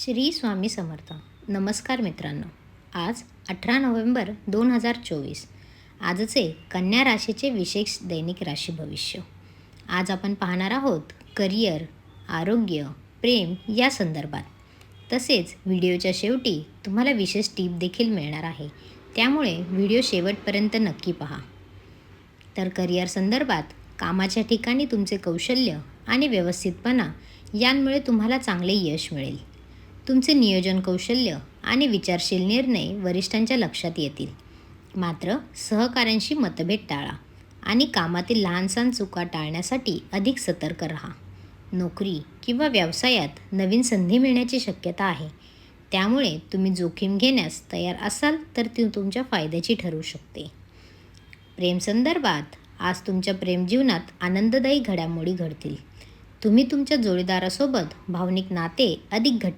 श्री स्वामी समर्थ. नमस्कार मित्रांनो. आज 18 नोव्हेंबर 2024. आजचे कन्या राशीचे विशेष दैनिक राशी भविष्य. आज आपण पाहणार आहोत करिअर, आरोग्य, प्रेम या संदर्भात. तसेच व्हिडिओच्या शेवटी तुम्हाला विशेष टीप देखील मिळणार आहे, त्यामुळे व्हिडिओ शेवटपर्यंत नक्की पहा. तर करिअर संदर्भात कामाच्या ठिकाणी तुमचे कौशल्य आणि व्यवस्थितपणा यांमुळे तुम्हाला चांगले यश मिळेल. तुमचे नियोजन कौशल्य आणि विचारशील निर्णय वरिष्ठांच्या लक्षात येतील. मात्र सहकाऱ्यांशी मतभेद टाळा आणि कामातील लहानसहान चुका टाळण्यासाठी अधिक सतर्क राहा. नोकरी किंवा व्यवसायात नवीन संधी मिळण्याची शक्यता आहे, त्यामुळे तुम्ही जोखीम घेण्यास तयार असाल तर ती तुमच्या फायद्याची ठरू शकते. प्रेम संदर्भात आज तुमच्या प्रेमजीवनात आनंददायी घडामोडी घडतील. तुम्ही तुमच्या जोडीदारासोबत भावनिक नाते अधिक घट्ट